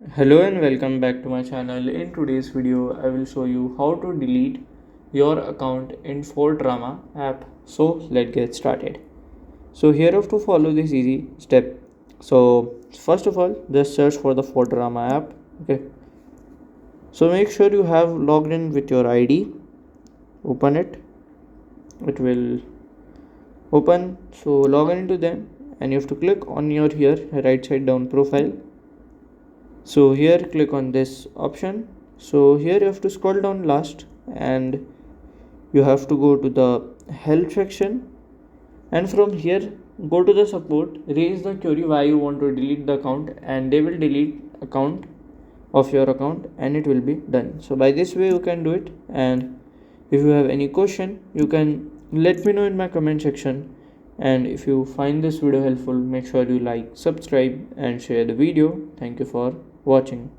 Hello and welcome back to my channel. In today's video, I will show you how to delete your account in Drama app. So let's get started. So here you have to follow this easy step. So first of all, just search for the Drama app. Okay. So make sure you have logged in with your ID. Open it. It will open. So log in into them, and you have to click on your here right side down profile. So here click on this option. So here you have to scroll down last and you have to go to the help section, and from here go to the support, raise the query why you want to delete the account, and they will delete account of your account and it will be done. So by this way you can do it, and if you have any question you can let me know in my comment section. And if you find this video helpful, make sure you like, subscribe and share the video. Thank you for watching.